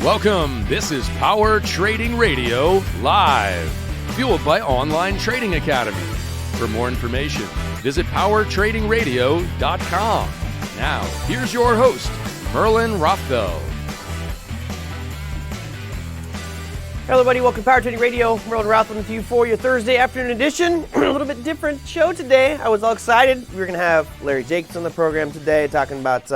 Welcome. This is Power Trading Radio Live, fueled by Online Trading Academy. For more information, visit powertradingradio.com. Now, here's your host, Merlin Rothko. Hello, everybody. Welcome to Power Trading Radio. Merlin Rothko with you for your Thursday afternoon edition. A little bit different show today. I was all excited. We were going to have Larry Jacobs on the program today talking about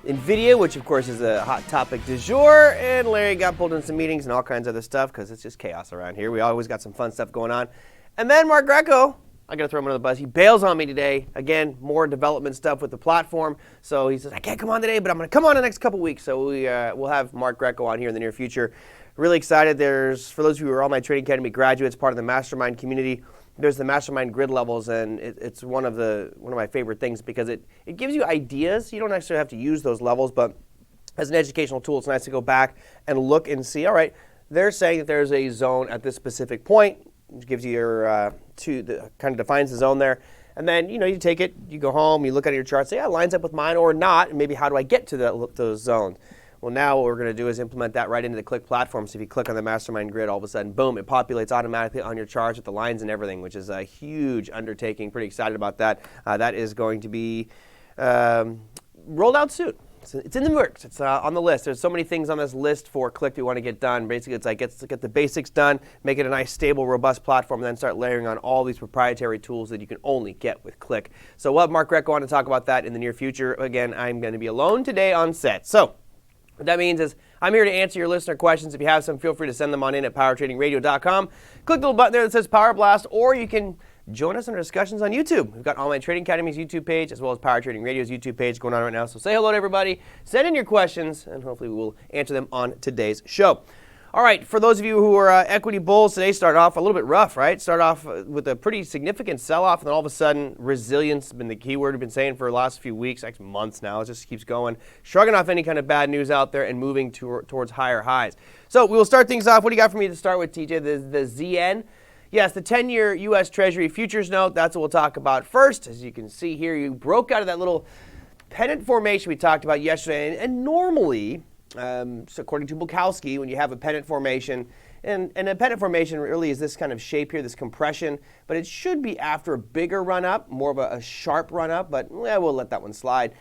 NVIDIA, which, of course, is a hot topic du jour. And Larry got pulled in some meetings and all kinds of other stuff because it's just chaos around here. We always got some fun stuff going on. And then Mark Greco, I got to throw him under the bus. He bails on me today. Again, more development stuff with the platform. So he says, I can't come on today, but I'm going to come on the next couple weeks. So we'll have Mark Greco on here in the near future. Really excited. For those of you who are Online Trading Academy graduates, part of the mastermind community, there's the mastermind grid levels, and it's one of my favorite things because it gives you ideas. You don't necessarily have to use those levels, but as an educational tool, it's nice to go back and look and see, all right, they're saying that there's a zone at this specific point, which gives you your kind of defines the zone there. And then, you take it, you go home, you look at your chart, say, yeah, it lines up with mine or not, and maybe how do I get to those zones? Well, now what we're going to do is implement that right into the Click platform. So if you click on the mastermind grid, all of a sudden, boom, it populates automatically on your charts with the lines and everything, which is a huge undertaking. Pretty excited about that. That is going to be rolled out soon. It's in the works. It's on the list. There's so many things on this list for Click that we want to get done. Basically, it's like get the basics done, make it a nice, stable, robust platform, and then start layering on all these proprietary tools that you can only get with Click. So we'll have Mark Greco on to talk about that in the near future. Again, I'm going to be alone today on set. So what that means is I'm here to answer your listener questions. If you have some, feel free to send them on in at powertradingradio.com. Click the little button there that says Power Blast, or you can join us in our discussions on YouTube. We've got Online Trading Academy's YouTube page as well as Power Trading Radio's YouTube page going on right now. So say hello to everybody, send in your questions, and hopefully we will answer them on today's show. All right, for those of you who are equity bulls, today started off a little bit rough, right? Start off with a pretty significant sell-off, and then all of a sudden, resilience has been the key word we've been saying for the last few weeks, actually months now. It just keeps going, shrugging off any kind of bad news out there and moving towards higher highs. So we will start things off. What do you got for me to start with, TJ? The ZN. Yes, the 10-year U.S. Treasury futures note. That's what we'll talk about first. As you can see here, you broke out of that little pennant formation we talked about yesterday, and normally, so according to Bukowski, when you have a pennant formation, and a pennant formation really is this kind of shape here, this compression, but it should be after a bigger run-up, more of a sharp run-up, but we'll let that one slide.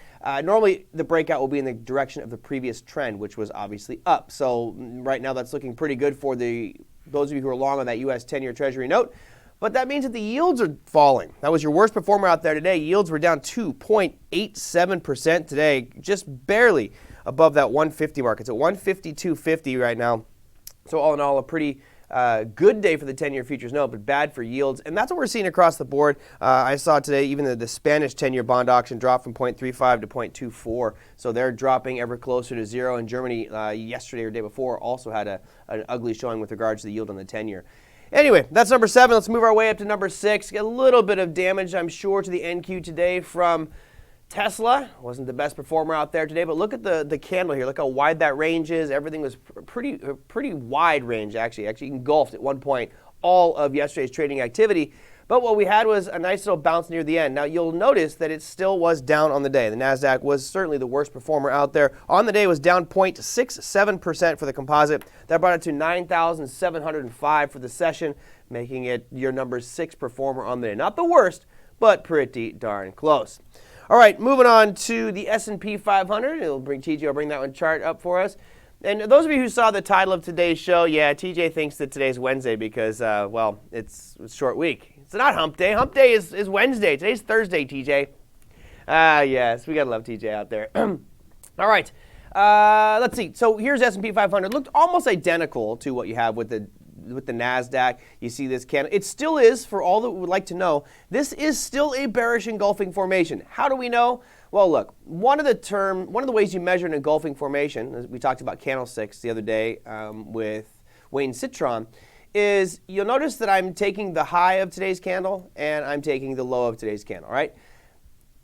Normally, the breakout will be in the direction of the previous trend, which was obviously up. So right now, that's looking pretty good for those of you who are long on that U.S. 10-year Treasury note. But that means that the yields are falling. That was your worst performer out there today. Yields were down 2.87% today, just barely above that 150 mark. It's at 152.50 right now. So all in all, a pretty good day for the 10-year futures note, but bad for yields. And that's what we're seeing across the board. I saw today even the Spanish 10-year bond auction dropped from 0.35 to 0.24. So they're dropping ever closer to zero. And Germany yesterday or day before also had an ugly showing with regards to the yield on the 10-year. Anyway, that's number 7. Let's move our way up to number 6. Get a little bit of damage, I'm sure, to the NQ today from Tesla. Wasn't the best performer out there today, but look at the candle here. Look how wide that range is. Everything was pretty wide range, actually engulfed at one point all of yesterday's trading activity. But what we had was a nice little bounce near the end. Now, you'll notice that it still was down on the day. The NASDAQ was certainly the worst performer out there. On the day, it was down 0.67% for the composite. That brought it to 9,705 for the session, making it your number 6 performer on the day. Not the worst, but pretty darn close. All right, moving on to the S&P 500. TJ will bring that one chart up for us. And those of you who saw the title of today's show, yeah, TJ thinks that today's Wednesday because, it's a short week. It's not hump day. Hump day is Wednesday. Today's Thursday, TJ. Yes, we got to love TJ out there. All right, let's see. So here's S&P 500. Looked almost identical to what you have with the NASDAQ. You see this candle. It still is, for all that we would like to know, this is still a bearish engulfing formation. How do we know? Well, look, one of the ways you measure an engulfing formation, as we talked about candlesticks the other day with Wayne Citron, is you'll notice that I'm taking the high of today's candle and I'm taking the low of today's candle, all right?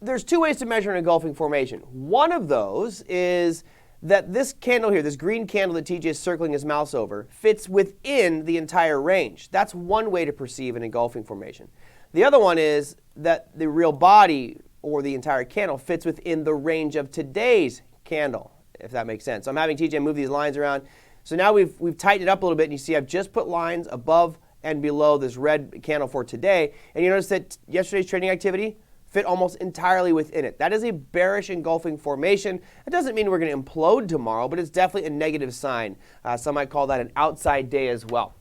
There's 2 ways to measure an engulfing formation. One of those is that this candle here, this green candle that TJ is circling his mouse over, fits within the entire range. That's one way to perceive an engulfing formation. The other one is that the real body or the entire candle fits within the range of today's candle, if that makes sense. So I'm having TJ move these lines around. So now we've tightened it up a little bit, and you see I've just put lines above and below this red candle for today. And you notice that yesterday's trading activity fit almost entirely within it. That is a bearish engulfing formation. It doesn't mean we're going to implode tomorrow, but it's definitely a negative sign. Some might call that an outside day as well.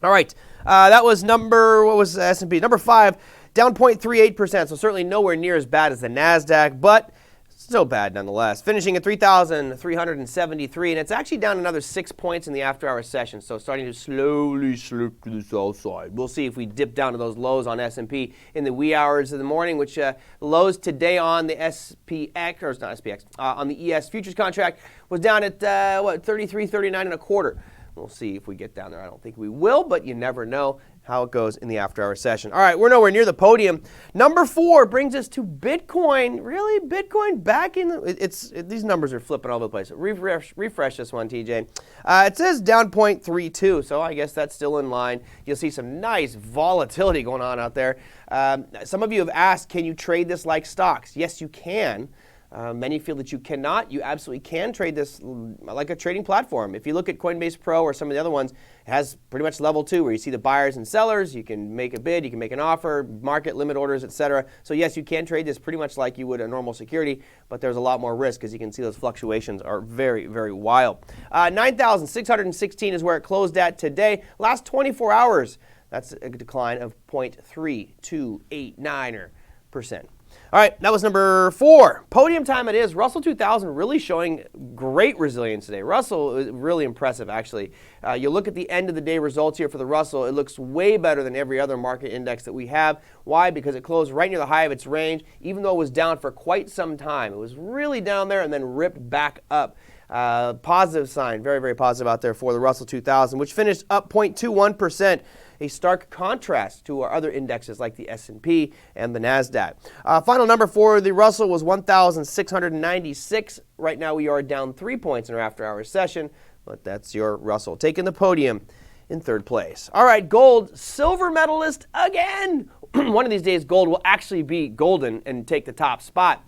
All right, that was what was S&P? Number 5, down 0.38%, so certainly nowhere near as bad as the NASDAQ, but still bad nonetheless. Finishing at 3,373, and it's actually down another 6 points in the after-hour session, so starting to slowly slip to the south side. We'll see if we dip down to those lows on S&P in the wee hours of the morning, which lows today on the SPX, or it's not SPX, on the ES futures contract was down at, 33.39 and a quarter. We'll see if we get down there. I don't think we will, but you never know how it goes in the after-hour session. All right, we're nowhere near the podium. Number 4 brings us to Bitcoin. Really, Bitcoin back in the... these numbers are flipping all over the place. Refresh this one, TJ. It says down 0.32, so I guess that's still in line. You'll see some nice volatility going on out there. Some of you have asked, can you trade this like stocks? Yes, you can. Many feel that you cannot. You absolutely can trade this like a trading platform. If you look at Coinbase Pro or some of the other ones, it has pretty much level 2 where you see the buyers and sellers. You can make a bid, you can make an offer, market, limit orders, etc. So yes, you can trade this pretty much like you would a normal security, but there's a lot more risk because you can see those fluctuations are very, very wild. 9,616 is where it closed at today. Last 24 hours, that's a decline of 0.3289%. All right, that was number 4. Podium time it is. Russell 2000 really showing great resilience today. Russell is really impressive, actually. You look at the end of the day results here for the Russell, it looks way better than every other market index that we have. Why? Because it closed right near the high of its range, even though it was down for quite some time. It was really down there and then ripped back up. Positive sign, very, very positive out there for the Russell 2000, which finished up 0.21%. A stark contrast to our other indexes like the S&P and the NASDAQ. Final number for the Russell was 1,696. Right now we are down 3 points in our after-hours session, but that's your Russell taking the podium in 3rd place. All right, gold, silver medalist again. One of these days gold will actually be golden and take the top spot.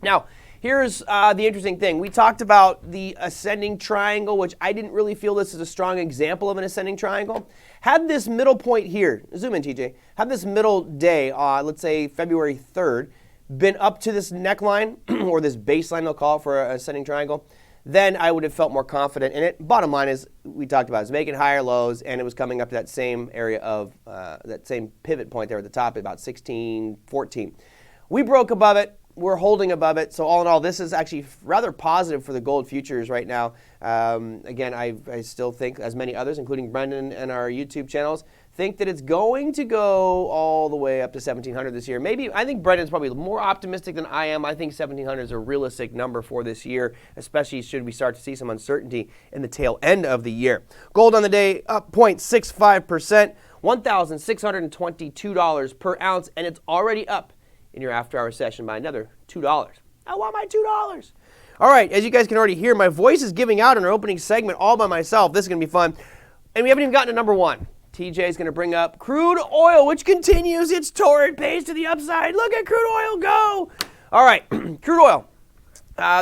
Now, here's the interesting thing. We talked about the ascending triangle, which I didn't really feel this is a strong example of an ascending triangle. Had this middle point here, zoom in TJ, had this middle day, let's say February 3rd, been up to this neckline, or this baseline they'll call it for an ascending triangle, then I would have felt more confident in it. Bottom line is, we talked about it, it's making higher lows, and it was coming up to that same area of, that same pivot point there at the top, about 16.14. We broke above it. We're holding above it. So all in all, this is actually rather positive for the gold futures right now. Again, I still think, as many others, including Brendan and our YouTube channels, think that it's going to go all the way up to 1,700 this year. Maybe, I think Brendan's probably more optimistic than I am. I think 1,700 is a realistic number for this year, especially should we start to see some uncertainty in the tail end of the year. Gold on the day up 0.65%, $1,622 per ounce, and it's already up in your after-hour session by another $2. I want my $2. All right, as you guys can already hear, my voice is giving out in our opening segment all by myself. This is going to be fun. And we haven't even gotten to number 1. TJ is going to bring up crude oil, which continues its torrid pace to the upside. Look at crude oil go. All right, crude oil.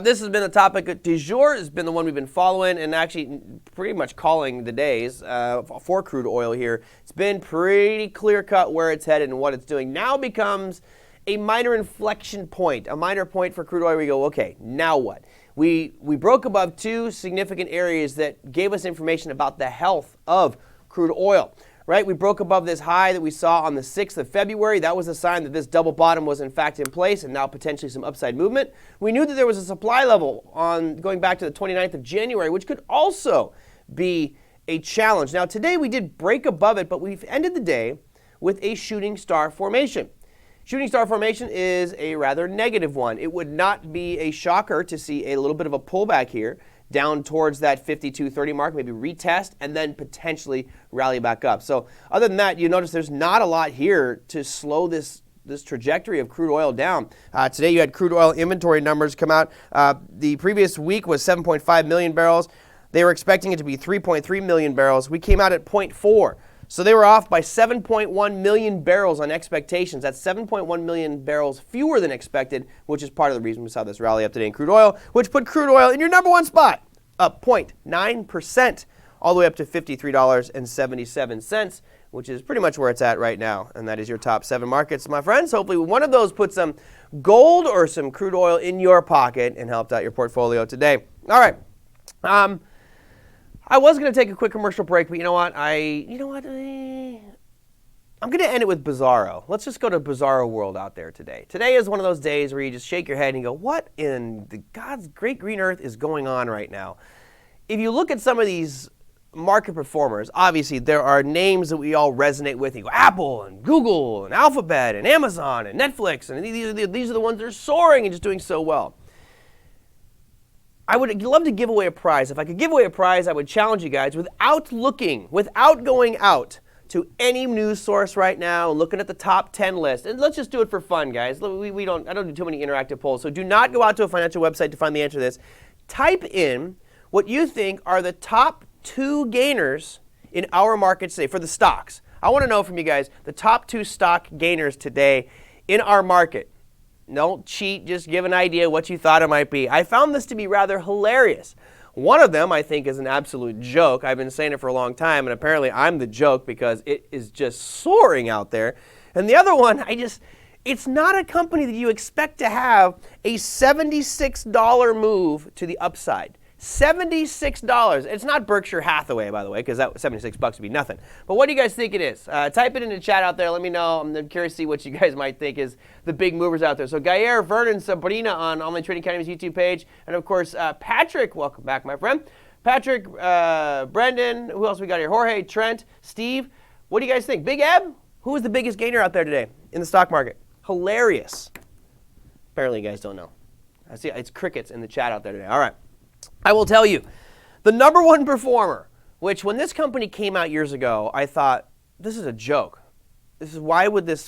This has been the topic du jour. It's been the one we've been following and actually pretty much calling the days for crude oil here. It's been pretty clear-cut where it's headed and what it's doing. Now becomes a minor inflection point, a minor point for crude oil. We go, okay, now what? We broke above 2 significant areas that gave us information about the health of crude oil, right? We broke above this high that we saw on the 6th of February. That was a sign that this double bottom was in fact in place and now potentially some upside movement. We knew that there was a supply level on going back to the 29th of January, which could also be a challenge. Now today we did break above it, but we've ended the day with a shooting star formation. Shooting star formation is a rather negative one. It would not be a shocker to see a little bit of a pullback here down towards that 52.30 mark, maybe retest, and then potentially rally back up. So other than that, you notice there's not a lot here to slow this trajectory of crude oil down. Today you had crude oil inventory numbers come out. The previous week was 7.5 million barrels. They were expecting it to be 3.3 million barrels. We came out at 0.4. So they were off by 7.1 million barrels on expectations. That's 7.1 million barrels fewer than expected, which is part of the reason we saw this rally up today in crude oil, which put crude oil in your number 1 spot up 0.9%, all the way up to $53.77, which is pretty much where it's at right now. And that is your top 7 markets, my friends. Hopefully one of those put some gold or some crude oil in your pocket and helped out your portfolio today. All right. I was going to take a quick commercial break, but you know what? I'm going to end it with Bizarro. Let's just go to Bizarro world out there today. Today is one of those days where you just shake your head and you go, what in the God's great green earth is going on right now? If you look at some of these market performers, obviously there are names that we all resonate with. You go Apple and Google and Alphabet and Amazon and Netflix, and these are the ones that are soaring and just doing so well. I would love to give away a prize. If I could give away a prize, I would challenge you guys without going out to any news source right now and looking at the top 10 list. And let's just do it for fun, guys. I don't do too many interactive polls, so do not go out to a financial website to find the answer to this. Type in what you think are the top 2 gainers in our market today for the stocks. I want to know from you guys the top 2 stock gainers today in our market. Don't cheat, just give an idea what you thought it might be. I found this to be rather hilarious. One of them I think is an absolute joke. I've been saying it for a long time, and apparently I'm the joke because it is just soaring out there. And the other one, it's not a company that you expect to have a $76 move to the upside. $76. It's not Berkshire Hathaway, by the way, because that $76 would be nothing. But what do you guys think it is? Type it in the chat out there. Let me know. I'm curious to see what you guys might think is the big movers out there. So Gayer, Vernon, Sabrina on Online Trading Academy's YouTube page. And, of course, Patrick. Welcome back, my friend. Patrick, Brendan. Who else we got here? Jorge, Trent, Steve. What do you guys think? Big Eb? Who is the biggest gainer out there today in the stock market? Hilarious. Apparently you guys don't know. I see it's crickets in the chat out there today. All right. I will tell you, the number 1 performer, which when this company came out years ago, I thought, this is a joke. Why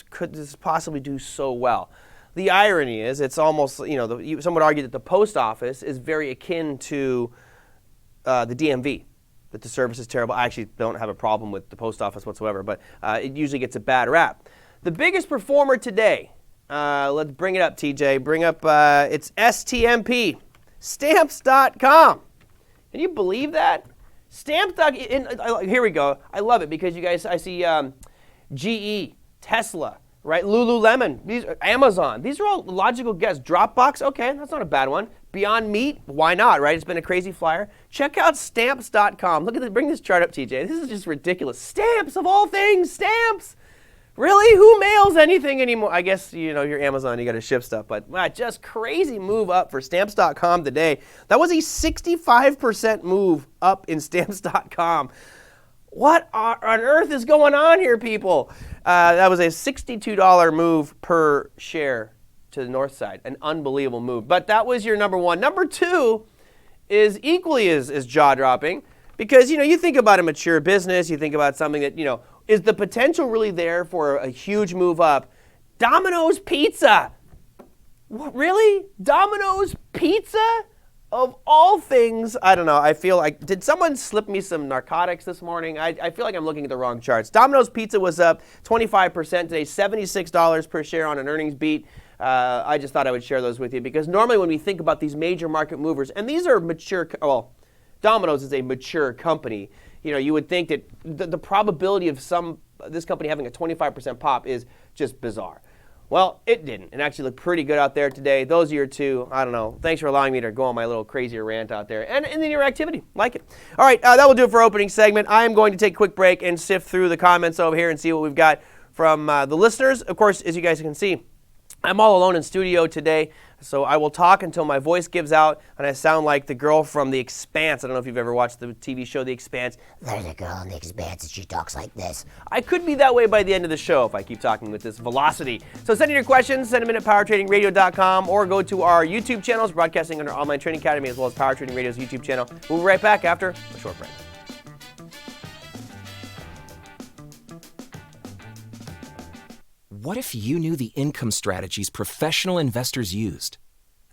could this possibly do so well? The irony is, it's almost, some would argue that the post office is very akin to the DMV, that the service is terrible. I actually don't have a problem with the post office whatsoever, but it usually gets a bad rap. The biggest performer today, let's bring it up, TJ. Bring up, it's STMP. Stamps.com. Can you believe that? Stamps.com. Here we go. I love it because you guys, I see GE, Tesla, right? Lululemon, Amazon. These are all logical guesses. Dropbox, okay, that's not a bad one. Beyond Meat, why not, right? It's been a crazy flyer. Check out Stamps.com. Look at this. Bring this chart up, TJ. This is just ridiculous. Stamps, of all things, stamps. Really? Who mails anything anymore? I guess, you're Amazon, you got to ship stuff. But just crazy move up for Stamps.com today. That was a 65% move up in Stamps.com. What on earth is going on here, people? That was a $62 move per share to the north side. An unbelievable move. But that was your number 1. Number 2 is equally as jaw-dropping because, you think about a mature business. You think about something that, is the potential really there for a huge move up? Domino's Pizza. What, really? Domino's Pizza? Of all things, I don't know. I feel like, did someone slip me some narcotics this morning? I feel like I'm looking at the wrong charts. Domino's Pizza was up 25% today, $76 per share on an earnings beat. I just thought I would share those with you because normally when we think about these major market movers, and these are mature, Domino's is a mature company. You would think that the probability of this company having a 25% pop is just bizarre. Well, it didn't. It actually looked pretty good out there today. Those are your 2. I don't know. Thanks for allowing me to go on my little crazier rant out there. And in your activity. Like it. All right, that will do it for opening segment. I am going to take a quick break and sift through the comments over here and see what we've got from the listeners. Of course, as you guys can see, I'm all alone in studio today, so I will talk until my voice gives out and I sound like the girl from The Expanse. I don't know if you've ever watched the TV show The Expanse. There's a girl in The Expanse and she talks like this. I could be that way by the end of the show if I keep talking with this velocity. So send in your questions, send them in at powertradingradio.com or go to our YouTube channels, broadcasting under Online Trading Academy as well as Power Trading Radio's YouTube channel. We'll be right back after a short break. What if you knew the income strategies professional investors used?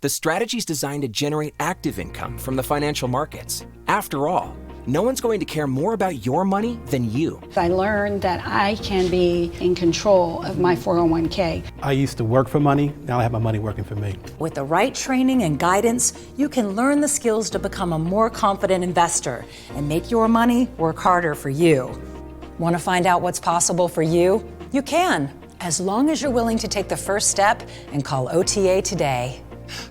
The strategies designed to generate active income from the financial markets. After all, no one's going to care more about your money than you. I learned that I can be in control of my 401k. I used to work for money, now I have my money working for me. With the right training and guidance, you can learn the skills to become a more confident investor and make your money work harder for you. Want to find out what's possible for you? You can, as long as you're willing to take the first step and call OTA today.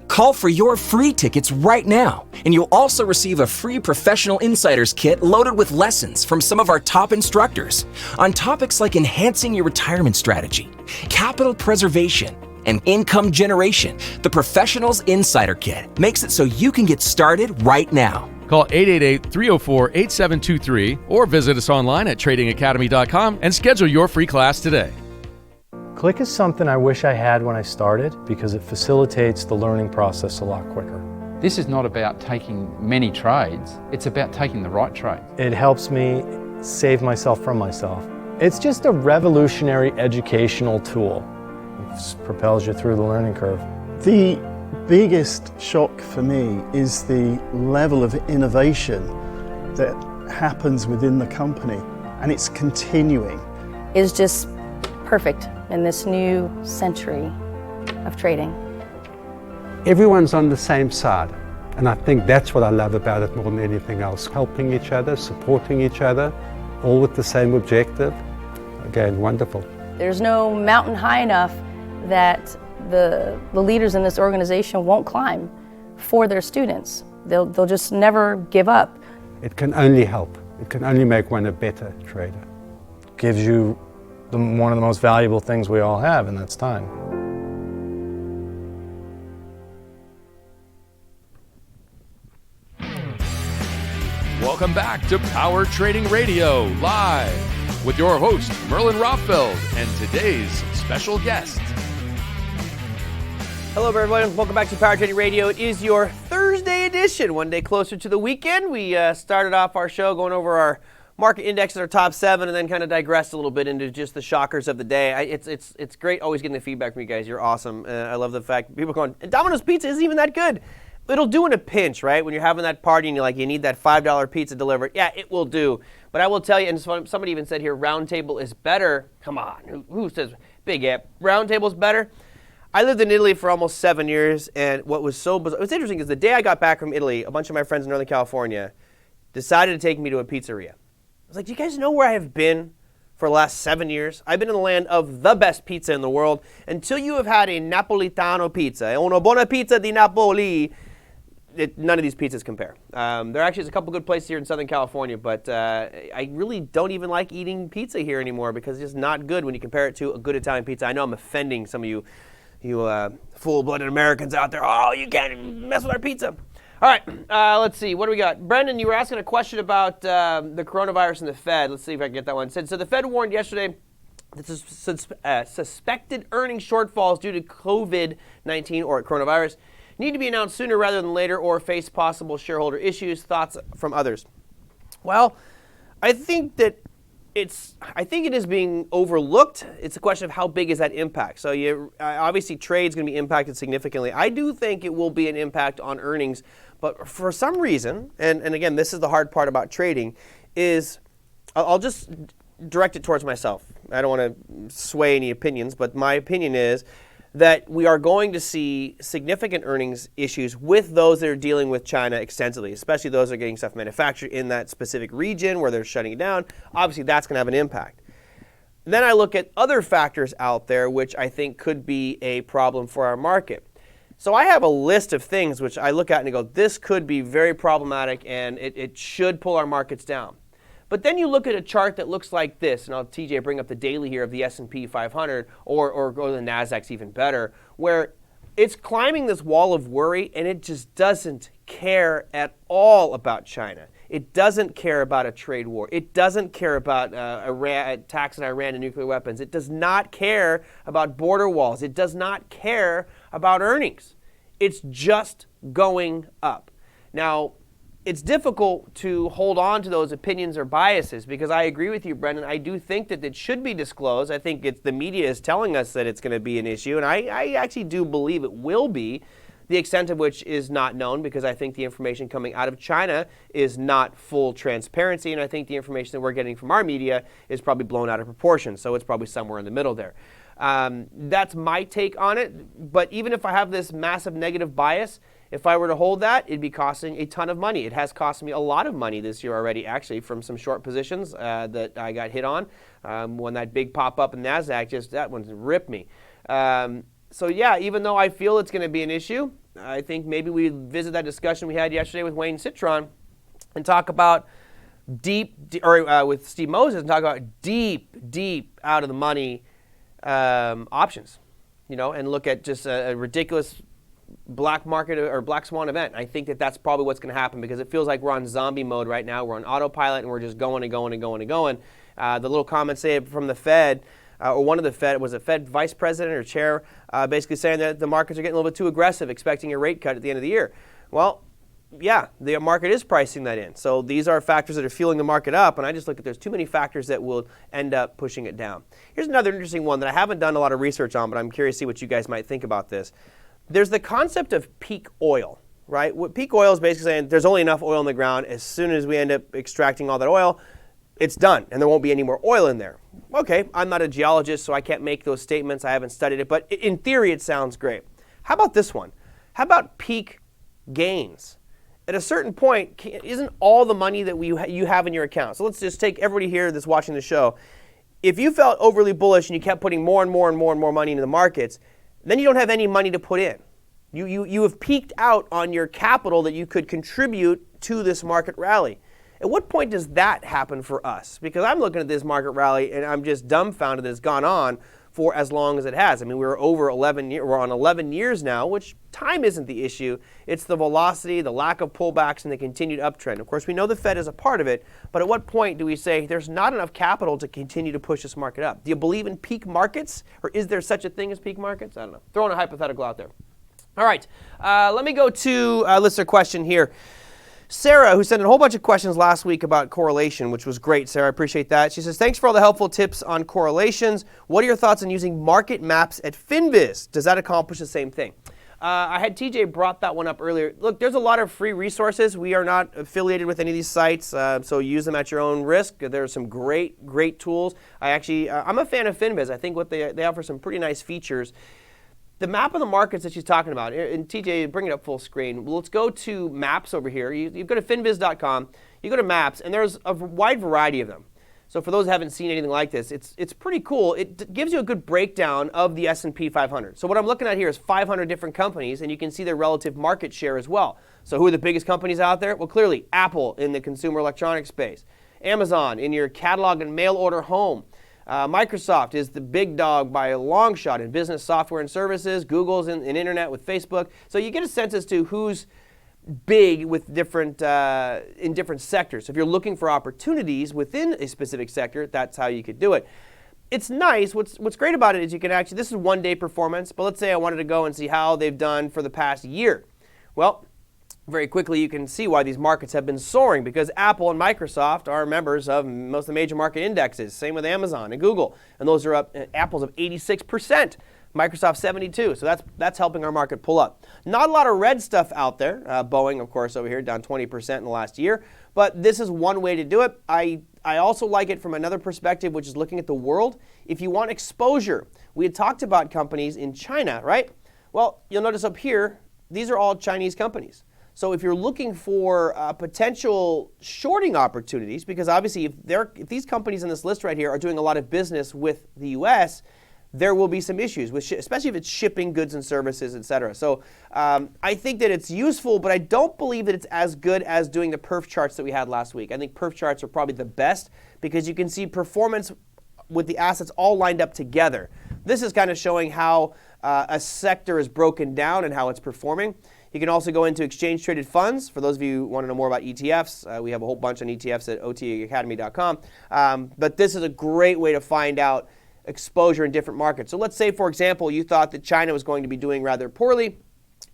Call for your free tickets right now, and you'll also receive a free Professional Insiders kit loaded with lessons from some of our top instructors on topics like enhancing your retirement strategy, capital preservation, and income generation. The Professionals Insider Kit makes it so you can get started right now. Call 888-304-8723 or visit us online at tradingacademy.com and schedule your free class today. Click is something I wish I had when I started because it facilitates the learning process a lot quicker. This is not about taking many trades, it's about taking the right trade. It helps me save myself from myself. It's just a revolutionary educational tool. It propels you through the learning curve. The biggest shock for me is the level of innovation that happens within the company, and it's continuing. It's just perfect in this new century of trading. Everyone's on the same side, and I think that's what I love about it more than anything else. Helping each other, supporting each other, all with the same objective. Again, wonderful. There's no mountain high enough that the leaders in this organization won't climb for their students. They'll just never give up. It can only help. It can only make one a better trader. Gives you one of the most valuable things we all have, and that's time. Welcome back to Power Trading Radio Live with your host, Merlin Rothfeld, and today's special guest. Hello, everyone. Welcome back to Power Trading Radio. It is your Thursday edition, one day closer to the weekend. We started off our show going over our market indexes, our top 7, and then kind of digressed a little bit into just the shockers of the day. It's great always getting the feedback from you guys. You're awesome. I love the fact people going, Domino's Pizza isn't even that good. It'll do in a pinch, right? When you're having that party and you're like, you need that $5 pizza delivered. Yeah, it will do. But I will tell you, and somebody even said here, Round Table is better. Come on, who says big app? Round Table's better? I lived in Italy for almost 7 years, and what was so bizarre, what's interesting is the day I got back from Italy, a bunch of my friends in Northern California decided to take me to a pizzeria. I was like, do you guys know where I have been for the last 7 years? I've been in the land of the best pizza in the world. Until you have had a Napolitano pizza, una buona pizza di Napoli, none of these pizzas compare. There actually is a couple good places here in Southern California, but I really don't even like eating pizza here anymore because it's just not good when you compare it to a good Italian pizza. I know I'm offending some of you full-blooded Americans out there. Oh, you can't mess with our pizza. All right, let's see. What do we got? Brendan, you were asking a question about the coronavirus and the Fed. Let's see if I can get that one. So the Fed warned yesterday that suspected earnings shortfalls due to COVID-19 or coronavirus need to be announced sooner rather than later or face possible shareholder issues. Thoughts from others? Well, I think it is being overlooked. It's a question of how big is that impact. So obviously trade's going to be impacted significantly. I do think it will be an impact on earnings, but for some reason, and again, this is the hard part about trading, is I'll just direct it towards myself. I don't want to sway any opinions, but my opinion is that we are going to see significant earnings issues with those that are dealing with China extensively, especially those that are getting stuff manufactured in that specific region where they're shutting it down. Obviously, that's going to have an impact. Then I look at other factors out there which I think could be a problem for our market. So I have a list of things which I look at and I go, this could be very problematic and it should pull our markets down. But then you look at a chart that looks like this, and I'll, TJ, bring up the daily here of the S&P 500, or go to the NASDAQ's even better, where it's climbing this wall of worry, and it just doesn't care at all about China. It doesn't care about a trade war. It doesn't care about attacks on Iran and nuclear weapons. It does not care about border walls. It does not care about earnings. It's just going up. Now, it's difficult to hold on to those opinions or biases because I agree with you, Brendan. I do think that it should be disclosed. I think the media is telling us that it's going to be an issue, and I actually do believe it will be. the extent of which is not known, because I think the information coming out of China is not full transparency, and I think the information that we're getting from our media is probably blown out of proportion, so it's probably somewhere in the middle there. That's my take on it, but even if I have this massive negative bias, if I were to hold that, it'd be costing a ton of money. It has cost me a lot of money this year already, actually, from some short positions that I got hit on. When that big pop up in NASDAQ, that one ripped me. So yeah, even though I feel it's going to be an issue, I think maybe we visit that discussion we had yesterday with Wayne Citron and talk about with Steve Moses and talk about deep out of the money options, and look at just a ridiculous black market or black swan event. I think that that's probably what's going to happen, because it feels like we're on zombie mode right now. We're on autopilot and we're just going and going and going and going. The little comment say from the Fed, or one of the Fed, was a Fed vice president or chair, basically saying that the markets are getting a little bit too aggressive, expecting a rate cut at the end of the year. Well, yeah, the market is pricing that in. So these are factors that are fueling the market up, and I just look at there's too many factors that will end up pushing it down. Here's another interesting one that I haven't done a lot of research on, but I'm curious to see what you guys might think about this. There's the concept of peak oil, right? What peak oil is basically saying there's only enough oil in the ground. As soon as we end up extracting all that oil, it's done, and there won't be any more oil in there. Okay, I'm not a geologist, so I can't make those statements. I haven't studied it, but in theory, it sounds great. How about this one? How about peak gains? At a certain point, isn't all the money that you have in your account? So let's just take everybody here that's watching the show. If you felt overly bullish and you kept putting more and more and more and more money into the markets, then you don't have any money to put in. You have peaked out on your capital that you could contribute to this market rally. At what point does that happen for us? Because I'm looking at this market rally and I'm just dumbfounded that it's gone on for as long as it has. I mean, we're on 11 years now, which time isn't the issue. It's the velocity, the lack of pullbacks, and the continued uptrend. Of course, we know the Fed is a part of it, but at what point do we say there's not enough capital to continue to push this market up? Do you believe in peak markets, or is there such a thing as peak markets? I don't know. Throwing a hypothetical out there. All right, let me go to a listener question here. Sarah, who sent in a whole bunch of questions last week about correlation, which was great, Sarah. I appreciate that. She says, thanks for all the helpful tips on correlations. What are your thoughts on using market maps at FinViz? Does that accomplish the same thing? I had TJ brought that one up earlier. Look, there's a lot of free resources. We are not affiliated with any of these sites, so use them at your own risk. There are some great tools. I'm a fan of FinViz. I think they offer some pretty nice features. The map of the markets that she's talking about, and TJ, bring it up full screen. Well, let's go to maps over here. You go to finviz.com, you go to maps, and there's a wide variety of them. So for those who haven't seen anything like this, it's pretty cool. It gives you a good breakdown of the S&P 500. So what I'm looking at here is 500 different companies, and you can see their relative market share as well. So who are the biggest companies out there? Well, clearly Apple in the consumer electronics space, Amazon in your catalog and mail order home. Microsoft is the big dog by a long shot in business software and services. Google's in internet with Facebook. So you get a sense as to who's big with in different sectors. So if you're looking for opportunities within a specific sector, that's how you could do it. It's nice. What's great about it is you can actually, this is one day performance, but let's say I wanted to go and see how they've done for the past year. Well, very quickly you can see why these markets have been soaring, because Apple and Microsoft are members of most of the major market indexes. Same with Amazon and Google, and those are up. Apple's up 86%, Microsoft 72%. So that's helping our market pull up. Not a lot of red stuff out there. Boeing, of course, over here down 20% in the last year, but this is one way to do it. I also like it from another perspective, which is looking at the world. If you want exposure, we had talked about companies in China, right? Well, you'll notice up here, these are all Chinese companies. So if you're looking for potential shorting opportunities, because obviously if these companies in this list right here are doing a lot of business with the U.S., there will be some issues, especially if it's shipping goods and services, et cetera. So I think that it's useful, but I don't believe that it's as good as doing the perf charts that we had last week. I think perf charts are probably the best because you can see performance with the assets all lined up together. This is kind of showing how a sector is broken down and how it's performing. You can also go into exchange-traded funds. For those of you who want to know more about ETFs, we have a whole bunch on ETFs at otaacademy.com. But this is a great way to find out exposure in different markets. So let's say, for example, you thought that China was going to be doing rather poorly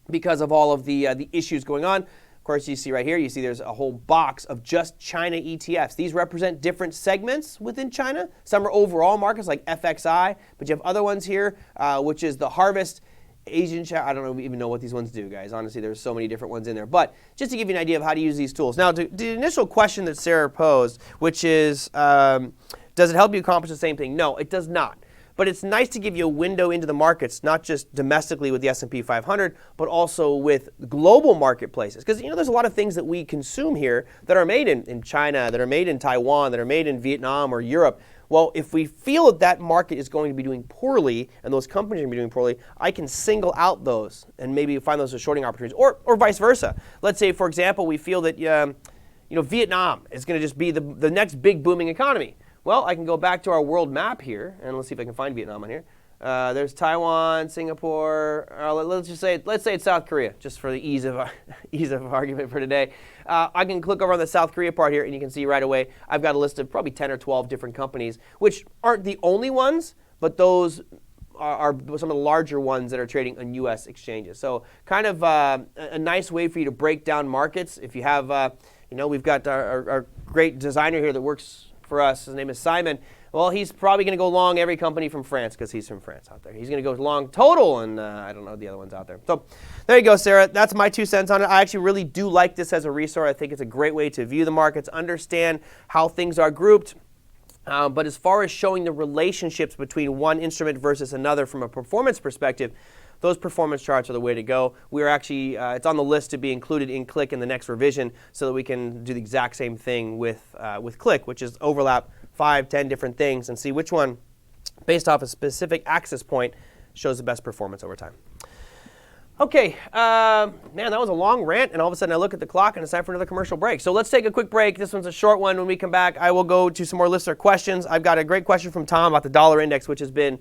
because of all of the issues going on. Of course, you see right here, you see there's a whole box of just China ETFs. These represent different segments within China. Some are overall markets like FXI, but you have other ones here, which is the Harvest Asian I don't even know what these ones do, guys. Honestly, there's so many different ones in there. But just to give you an idea of how to use these tools. Now, to the initial question that Sarah posed, which is, does it help you accomplish the same thing? No, it does not. But it's nice to give you a window into the markets, not just domestically with the S&P 500, but also with global marketplaces. Because, there's a lot of things that we consume here that are made in China, that are made in Taiwan, that are made in Vietnam or Europe. Well, if we feel that that market is going to be doing poorly and those companies are going to be doing poorly, I can single out those and maybe find those as shorting opportunities, or vice versa. Let's say, for example, we feel that Vietnam is going to just be the next big booming economy. Well, I can go back to our world map here, and let's see if I can find Vietnam on here. There's Taiwan, Singapore. Let's say it's South Korea, just for the ease of argument for today. I can click over on the South Korea part here, and you can see right away I've got a list of probably 10 or 12 different companies, which aren't the only ones, but those are some of the larger ones that are trading on U.S. exchanges. So kind of a nice way for you to break down markets. If you have, we've got our great designer here that works for us. His name is Simon. Well, he's probably going to go long every company from France because he's from France out there. He's going to go long total, and I don't know the other ones out there. So there you go, Sarah. That's my 2 cents on it. I actually really do like this as a resource. I think it's a great way to view the markets, understand how things are grouped. But as far as showing the relationships between one instrument versus another from a performance perspective, those performance charts are the way to go. We are actually, it's on the list to be included in Click in the next revision so that we can do the exact same thing with Click, which is overlap 5, 10 different things and see which one, based off a specific axis point, shows the best performance over time. Okay, man, that was a long rant, and all of a sudden I look at the clock and it's time for another commercial break. So let's take a quick break. This one's a short one. When we come back, I will go to some more listener questions. I've got a great question from Tom about the dollar index, which has been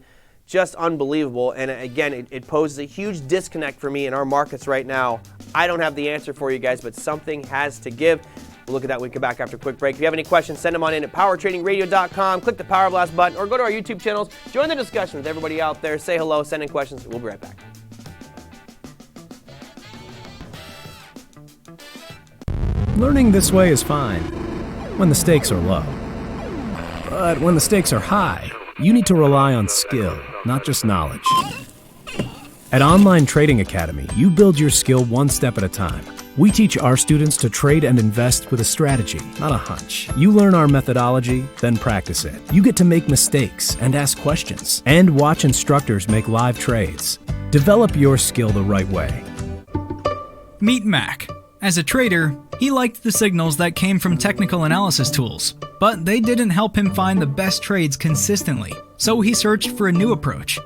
just unbelievable. And again, it poses a huge disconnect for me in our markets right now. I don't have the answer for you guys, but something has to give. We'll look at that when we come back after a quick break. If you have any questions, send them on in at powertradingradio.com. Click the Power Blast button or go to our YouTube channels. Join the discussion with everybody out there. Say hello, send in questions. We'll be right back. Learning this way is fine when the stakes are low. But when the stakes are high, you need to rely on skill, not just knowledge. At Online Trading Academy, you build your skill one step at a time. We teach our students to trade and invest with a strategy, not a hunch. You learn our methodology, then practice it. You get to make mistakes and ask questions, and watch instructors make live trades. Develop your skill the right way. Meet Mac. As a trader, he liked the signals that came from technical analysis tools, but they didn't help him find the best trades consistently, so he searched for a new approach.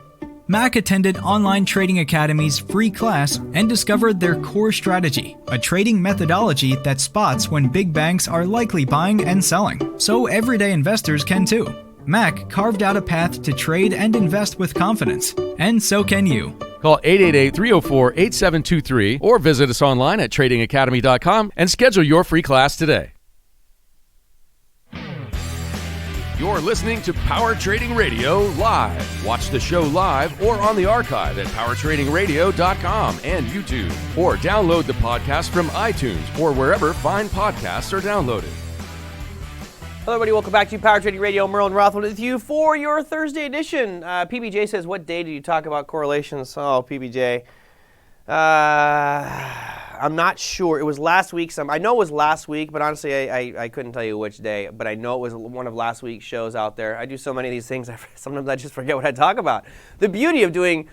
Mac attended Online Trading Academy's free class and discovered their core strategy, a trading methodology that spots when big banks are likely buying and selling, so everyday investors can too. Mac carved out a path to trade and invest with confidence, and so can you. Call 888-304-8723 or visit us online at tradingacademy.com and schedule your free class today. You're listening to Power Trading Radio live. Watch the show live or on the archive at powertradingradio.com and YouTube. Or download the podcast from iTunes or wherever fine podcasts are downloaded. Hello, everybody. Welcome back to Power Trading Radio. Merlin Rothwell with you for your Thursday edition. PBJ says, what day did you talk about correlations? Oh, PBJ. I'm not sure. It was last week. I know it was last week, but honestly, I couldn't tell you which day. But I know it was one of last week's shows out there. I do so many of these things, sometimes I just forget what I talk about. The beauty of doing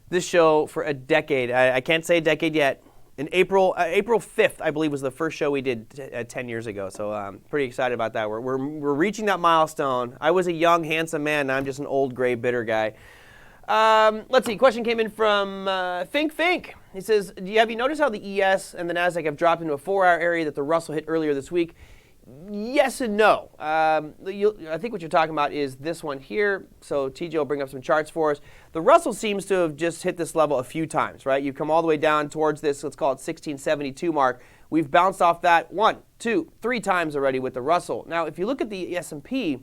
this show for a decade, I can't say a decade yet. In April 5th, I believe, was the first show we did 10 years ago. So I'm pretty excited about that. We're reaching that milestone. I was a young, handsome man. Now I'm just an old, gray, bitter guy. Let's see. Question came in from Fink. He says, have you noticed how the ES and the NASDAQ have dropped into a 4-hour area that the Russell hit earlier this week? Yes and no. I think what you're talking about is this one here. So TJ will bring up some charts for us. The Russell seems to have just hit this level a few times, right? You've come all the way down towards this, let's call it 1672 mark. We've bounced off that 1, 2, 3 times already with the Russell. Now, if you look at the S&P,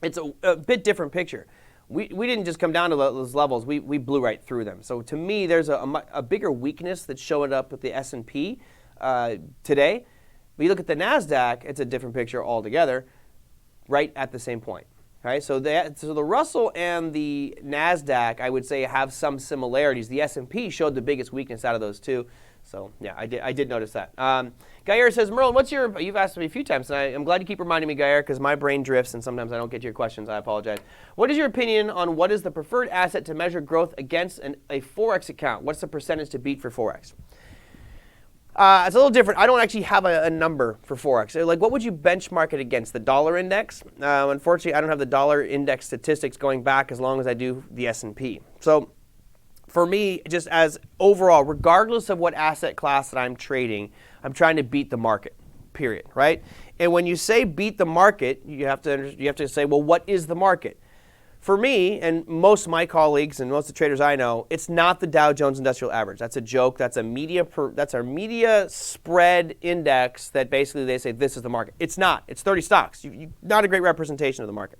it's a bit different picture. We didn't just come down to those levels. We blew right through them. So to me, there's a bigger weakness that's showing up with the S&P today. But you look at the NASDAQ, it's a different picture altogether, right at the same point. Right, so the Russell and the NASDAQ, I would say, have some similarities. The S&P showed the biggest weakness out of those two. So, yeah, I did notice that. Gayer says, Merlin, you've asked me a few times, and I'm glad you keep reminding me, Gayer, because my brain drifts, and sometimes I don't get to your questions. I apologize. What is your opinion on what is the preferred asset to measure growth against a Forex account? What's the percentage to beat for Forex? It's a little different. I don't actually have a number for Forex. Like, what would you benchmark it against? The dollar index? Unfortunately, I don't have the dollar index statistics going back as long as I do the S&P. So for me, just as overall, regardless of what asset class that I'm trading, I'm trying to beat the market, period, right? And when you say beat the market, you have to say, well, what is the market? For me, and most of my colleagues and most of the traders I know, it's not the Dow Jones Industrial Average. That's a joke. That's our media spread index that basically they say this is the market. It's not. It's 30 stocks. Not a great representation of the market.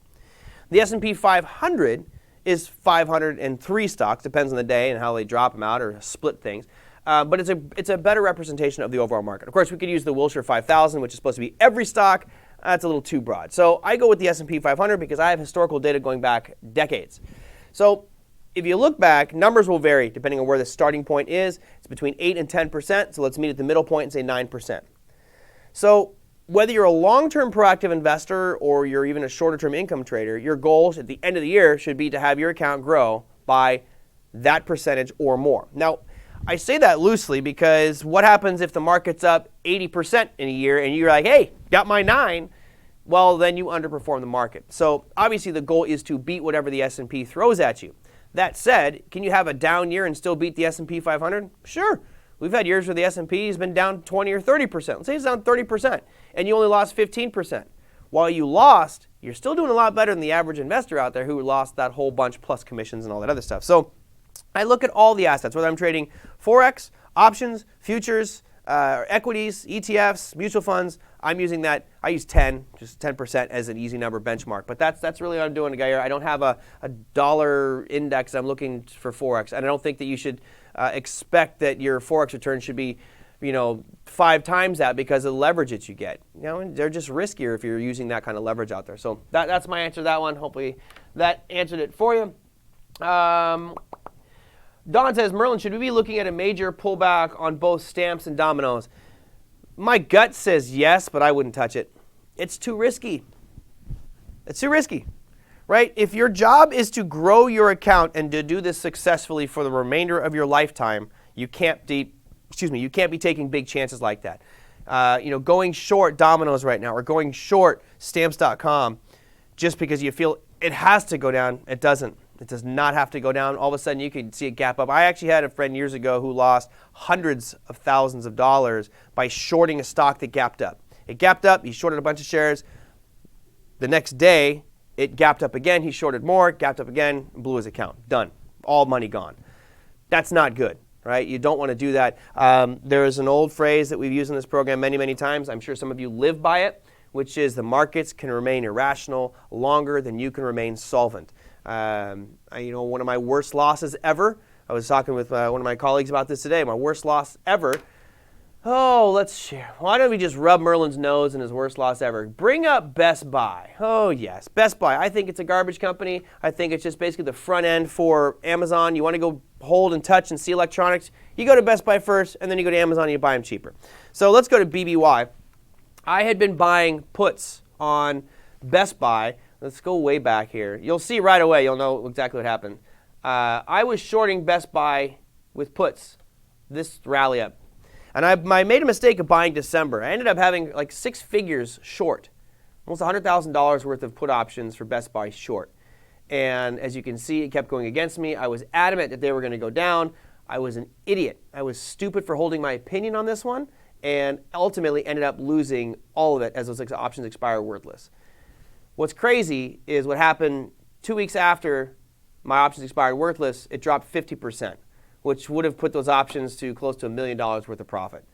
The S&P 500 is 503 stocks. Depends on the day and how they drop them out or split things. But it's a better representation of the overall market. Of course, we could use the Wilshire 5000, which is supposed to be every stock. That's a little too broad. So I go with the S&P 500 because I have historical data going back decades. So if you look back, numbers will vary depending on where the starting point is. It's between 8 and 10%, so let's meet at the middle point and say 9%. So whether you're a long-term proactive investor or you're even a shorter-term income trader, your goals at the end of the year should be to have your account grow by that percentage or more. Now, I say that loosely because what happens if the market's up 80% in a year and you're like, hey, got my 9? Well, then you underperform the market. So obviously the goal is to beat whatever the S&P throws at you. That said, can you have a down year and still beat the S&P 500? Sure. We've had years where the S&P has been down 20 or 30%. Let's say it's down 30% and you only lost 15%. While you lost, you're still doing a lot better than the average investor out there who lost that whole bunch plus commissions and all that other stuff. So I look at all the assets, whether I'm trading Forex, options, futures, equities, ETFs, mutual funds. I'm using that. I use 10% as an easy number benchmark. But that's really what I'm doing, Gayer. I don't have a dollar index I'm looking for Forex. And I don't think that you should expect that your Forex return should be 5 times that because of the leverage that you get. They're just riskier if you're using that kind of leverage out there. So that's my answer to that one. Hopefully that answered it for you. Don says, Merlin, should we be looking at a major pullback on both stamps and dominoes? My gut says yes, but I wouldn't touch it. It's too risky. It's too risky, right? If your job is to grow your account and to do this successfully for the remainder of your lifetime, you can't be taking big chances like that. Going short dominoes right now or going short stamps.com just because you feel it has to go down, it doesn't. It does not have to go down. All of a sudden, you can see it gap up. I actually had a friend years ago who lost hundreds of thousands of dollars by shorting a stock that gapped up. It gapped up. He shorted a bunch of shares. The next day, it gapped up again. He shorted more, gapped up again, blew his account. Done. All money gone. That's not good, right? You don't want to do that. There is an old phrase that we've used in this program many, many times. I'm sure some of you live by it, which is the markets can remain irrational longer than you can remain solvent. One of my worst losses ever, I was talking with one of my colleagues about this today, my worst loss ever. Oh, let's share. Why don't we just rub Merlin's nose in his worst loss ever? Bring up Best Buy. Oh, yes, Best Buy. I think it's a garbage company. I think it's just basically the front end for Amazon. You want to go hold and touch and see electronics, you go to Best Buy first, and then you go to Amazon and you buy them cheaper. So let's go to BBY. I had been buying puts on Best Buy. Let's go way back here. You'll see right away. You'll know exactly what happened. I was shorting Best Buy with puts, this rally up. And I made a mistake of buying December. I ended up having like 6 figures short, almost $100,000 worth of put options for Best Buy short. And as you can see, it kept going against me. I was adamant that they were going to go down. I was an idiot. I was stupid for holding my opinion on this one and ultimately ended up losing all of it as those options expire worthless. What's crazy is what happened 2 weeks after my options expired worthless, it dropped 50%, which would have put those options to close to $1 million worth of profit.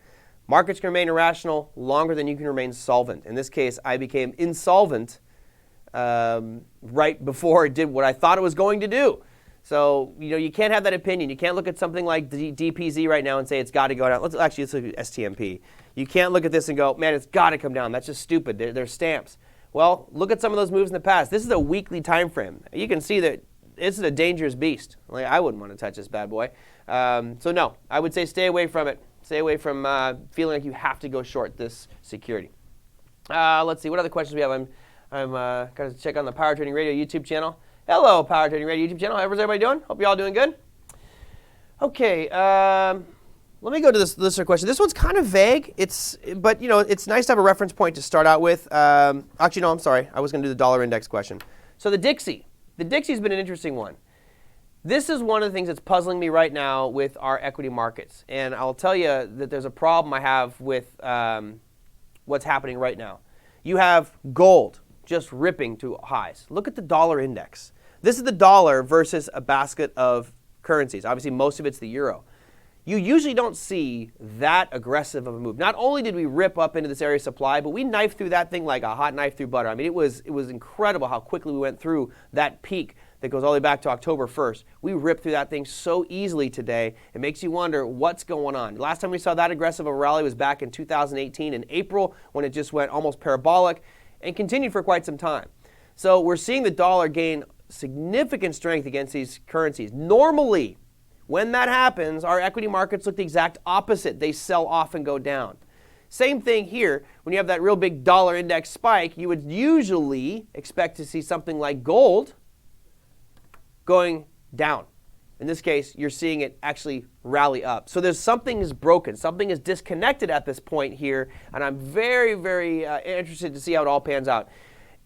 Markets can remain irrational longer than you can remain solvent. In this case, I became insolvent right before it did what I thought it was going to do. So, you can't have that opinion. You can't look at something like DPZ right now and say it's got to go down. Let's look at STMP. You can't look at this and go, man, it's got to come down. That's just stupid. They're stamps. Well, look at some of those moves in the past. This is a weekly time frame. You can see that this is a dangerous beast. Like, I wouldn't want to touch this bad boy. So no, I would say stay away from it. Stay away from feeling like you have to go short this security. Let's see, what other questions we have? I'm going to check on the Power Trading Radio YouTube channel. Hello, Power Trading Radio YouTube channel. How's everybody doing? Hope you're all doing good. Okay, let me go to this listener question. This one's kind of vague. But it's nice to have a reference point to start out with. Actually, no, I'm sorry. I was going to do the dollar index question. So the Dixie. The Dixie's been an interesting one. This is one of the things that's puzzling me right now with our equity markets. And I'll tell you that there's a problem I have with what's happening right now. You have gold just ripping to highs. Look at the dollar index. This is the dollar versus a basket of currencies. Obviously, most of it's the euro. You usually don't see that aggressive of a move. Not only did we rip up into this area of supply, but we knifed through that thing like a hot knife through butter. I mean, it was incredible how quickly we went through that peak that goes all the way back to October 1st. We ripped through that thing so easily today. It makes you wonder what's going on. Last time we saw that aggressive of a rally was back in 2018 in April, when it just went almost parabolic and continued for quite some time. So we're seeing the dollar gain significant strength against these currencies. Normally, when that happens, our equity markets look the exact opposite. They sell off and go down. Same thing here. When you have that real big dollar index spike, you would usually expect to see something like gold going down. In this case, you're seeing it actually rally up. So there's something is broken. Something is disconnected at this point here, and I'm very, very interested to see how it all pans out.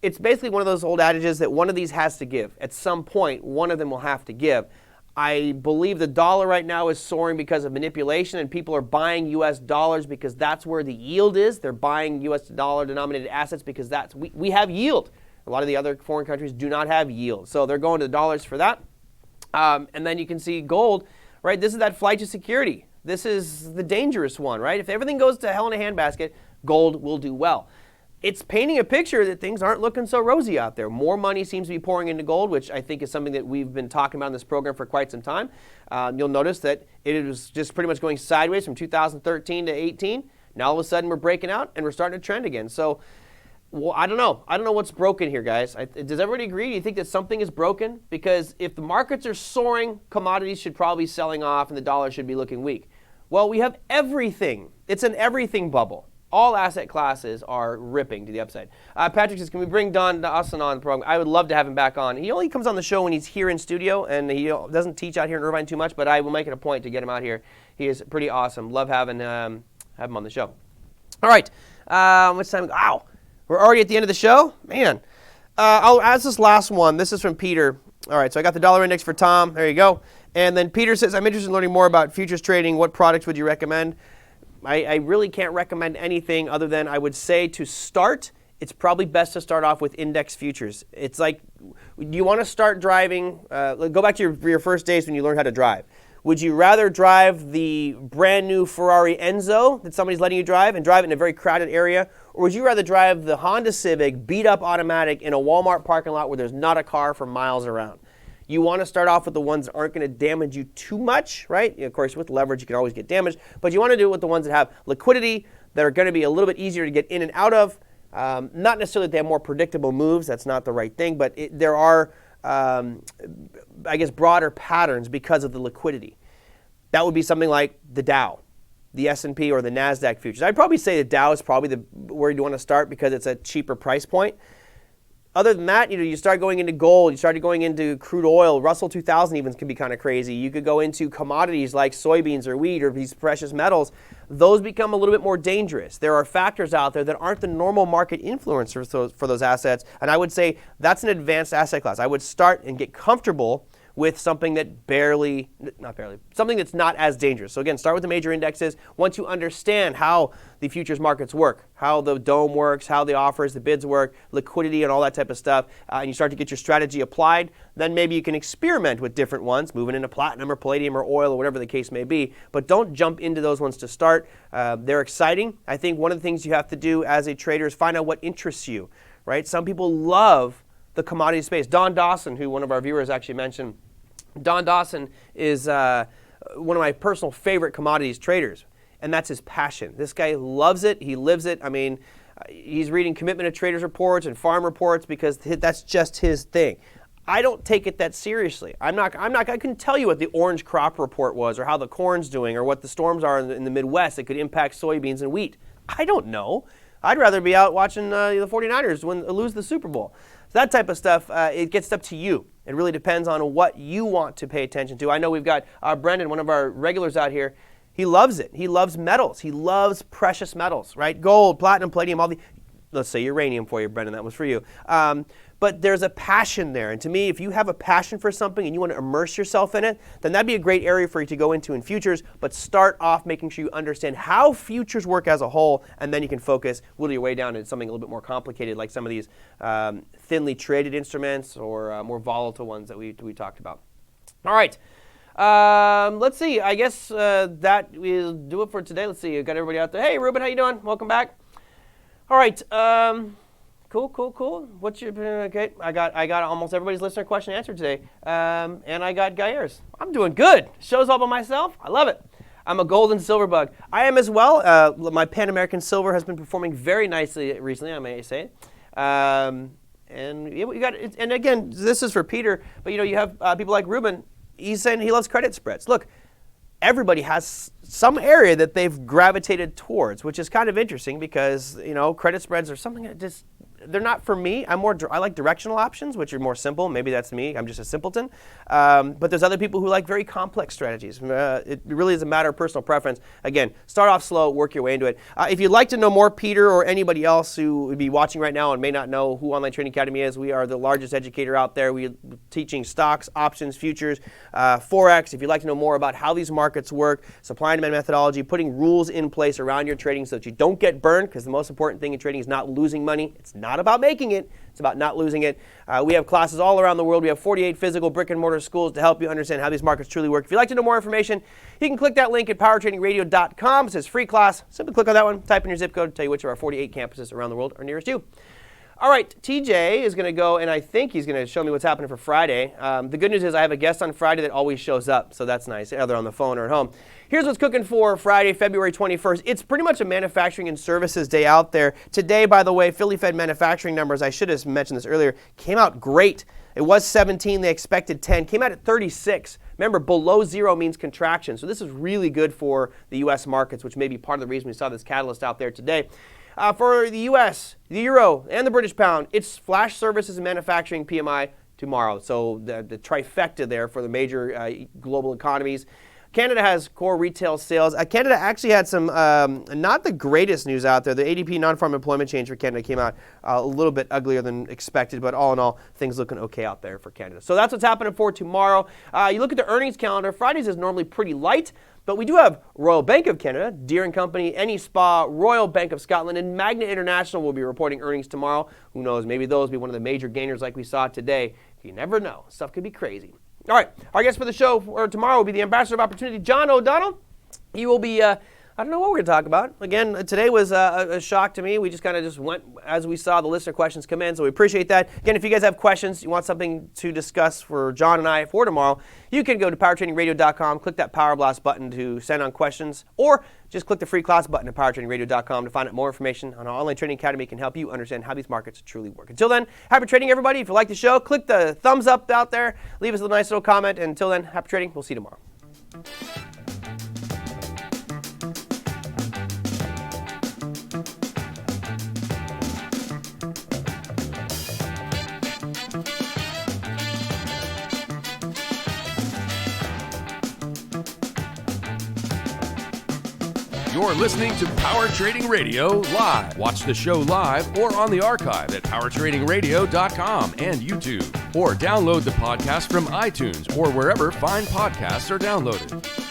It's basically one of those old adages that one of these has to give. At some point, one of them will have to give. I believe the dollar right now is soaring because of manipulation, and people are buying U.S. dollars because that's where the yield is. They're buying U.S. dollar-denominated assets because we have yield. A lot of the other foreign countries do not have yield. So they're going to the dollars for that. And then you can see gold, right? This is that flight to security. This is the dangerous one, right? If everything goes to hell in a handbasket, gold will do well. It's painting a picture that things aren't looking so rosy out there. More money seems to be pouring into gold, which I think is something that we've been talking about in this program for quite some time. You'll notice that it was just pretty much going sideways from 2013 to 18. Now all of a sudden we're breaking out and we're starting to trend again. So, well, I don't know. I don't know what's broken here, guys. Does everybody agree? Do you think that something is broken? Because if the markets are soaring, commodities should probably be selling off and the dollar should be looking weak. Well, we have everything. It's an everything bubble. All asset classes are ripping to the upside. Patrick says, can we bring Don Dawson on the program? I would love to have him back on. He only comes on the show when he's here in studio, and he doesn't teach out here in Irvine too much, but I will make it a point to get him out here. He is pretty awesome. Love having him on the show. All right. Much time? Ow. We're already at the end of the show? Man. I'll ask this last one. This is from Peter. All right, so I got the dollar index for Tom. There you go. And then Peter says, I'm interested in learning more about futures trading. What products would you recommend? I really can't recommend anything other than I would say to start, it's probably best to start off with index futures. It's like, do you want to start driving? Go back to your first days when you learned how to drive. Would you rather drive the brand new Ferrari Enzo that somebody's letting you drive and drive it in a very crowded area? Or would you rather drive the Honda Civic beat up automatic in a Walmart parking lot where there's not a car for miles around? You want to start off with the ones that aren't going to damage you too much, right? Of course, with leverage, you can always get damaged. But you want to do it with the ones that have liquidity, that are going to be a little bit easier to get in and out of. Not necessarily that they have more predictable moves. That's not the right thing. But there are, I guess, broader patterns because of the liquidity. That would be something like the Dow, the S&P, or the NASDAQ futures. I'd probably say the Dow is probably where you want to start because it's a cheaper price point. Other than that, you start going into gold, you start going into crude oil. Russell 2000 even can be kind of crazy. You could go into commodities like soybeans or wheat or these precious metals. Those become a little bit more dangerous. There are factors out there that aren't the normal market influencers for those assets, and I would say that's an advanced asset class. I would start and get comfortable with something that something that's not as dangerous. So again, start with the major indexes. Once you understand how the futures markets work, how the dome works, how the offers, the bids work, liquidity and all that type of stuff, and you start to get your strategy applied, then maybe you can experiment with different ones, moving into platinum or palladium or oil or whatever the case may be. But don't jump into those ones to start. They're exciting. I think one of the things you have to do as a trader is find out what interests you, right? Some people love the commodity space. Don Dawson, who one of our viewers actually mentioned, Don Dawson is one of my personal favorite commodities traders, and that's his passion. This guy loves it. He lives it. I mean, He's reading commitment of traders reports and farm reports because that's just his thing. I don't take it that seriously. I couldn't tell you what the orange crop report was or how the corn's doing or what the storms are in the Midwest that could impact soybeans and wheat. I don't know. I'd rather be out watching the 49ers lose the Super Bowl. So that type of stuff, it gets up to you. It really depends on what you want to pay attention to. I know we've got Brendan, one of our regulars out here. He loves it. He loves metals. He loves precious metals, right? Gold, platinum, palladium, let's say uranium for you, Brendan. That was for you. But there's a passion there. And to me, if you have a passion for something and you want to immerse yourself in it, then that'd be a great area for you to go into in futures. But start off making sure you understand how futures work as a whole, and then you can focus, whittle your way down into something a little bit more complicated, like some of these thinly traded instruments or more volatile ones that we talked about. All right. Let's see. I guess that will do it for today. Let's see. I got everybody out there. Hey, Ruben, how you doing? Welcome back. All right. Cool. What's your okay? I got almost everybody's listener question answered today, and I got Gaier's. I'm doing good. Show's all by myself. I love it. I'm a gold and silver bug. I am as well. My Pan American Silver has been performing very nicely recently, I may say. And you got. And again, this is for Peter, but you have people like Ruben. He's saying he loves credit spreads. Look, everybody has some area that they've gravitated towards, which is kind of interesting because credit spreads are something that just. They're not for me. I like directional options, which are more simple. Maybe that's me. I'm just a simpleton. But there's other people who like very complex strategies. It really is a matter of personal preference. Again, start off slow, work your way into it. If you'd like to know more, Peter or anybody else who would be watching right now and may not know who Online Trading Academy is, we are the largest educator out there. We're teaching stocks, options, futures, Forex. If you'd like to know more about how these markets work, supply and demand methodology, putting rules in place around your trading so that you don't get burned, because the most important thing in trading is not losing money. It's not about making it. It's about not losing it. We have classes all around the world. We have 48 physical brick and mortar schools to help you understand how these markets truly work. If you'd like to know more information, you can click that link at powertradingradio.com. It says free class. Simply click on that one, type in your zip code to tell you which of our 48 campuses around the world are nearest you. All right, TJ is going to go, and I think he's going to show me what's happening for Friday. The good news is I have a guest on Friday that always shows up, so that's nice, either on the phone or at home. Here's what's cooking for Friday, February 21st. It's pretty much a manufacturing and services day out there. Today, by the way, Philly Fed manufacturing numbers, I should have mentioned this earlier, came out great. It was 17, they expected 10, came out at 36. Remember, below zero means contraction, so this is really good for the U.S. markets, which may be part of the reason we saw this catalyst out there today. For the U.S., the Euro, and the British pound, it's flash services and manufacturing PMI tomorrow. So the trifecta there for the major global economies. Canada has core retail sales. Canada actually had some not the greatest news out there. The ADP non-farm employment change for Canada came out a little bit uglier than expected, but all in all, things looking okay out there for Canada. So that's what's happening for tomorrow. You look at the earnings calendar. Fridays is normally pretty light. But we do have Royal Bank of Canada, Deere & Company, Any Spa, Royal Bank of Scotland, and Magna International will be reporting earnings tomorrow. Who knows, maybe those will be one of the major gainers like we saw today. You never know. Stuff could be crazy. All right, our guest for the show for tomorrow will be the Ambassador of Opportunity, John O'Donnell. He will be, I don't know what we're going to talk about. Again, today was a shock to me. We just kind of went as we saw the listener questions come in, so we appreciate that. Again, if you guys have questions, you want something to discuss for John and I for tomorrow, you can go to powertradingradio.com, click that Power Blast button to send on questions, or just click the free class button at powertradingradio.com to find out more information on how Online Trading Academy can help you understand how these markets truly work. Until then, happy trading, everybody. If you like the show, click the thumbs up out there, leave us a nice little comment. And until then, happy trading. We'll see you tomorrow. You're listening to Power Trading Radio live. Watch the show live or on the archive at powertradingradio.com and YouTube. Or download the podcast from iTunes or wherever fine podcasts are downloaded.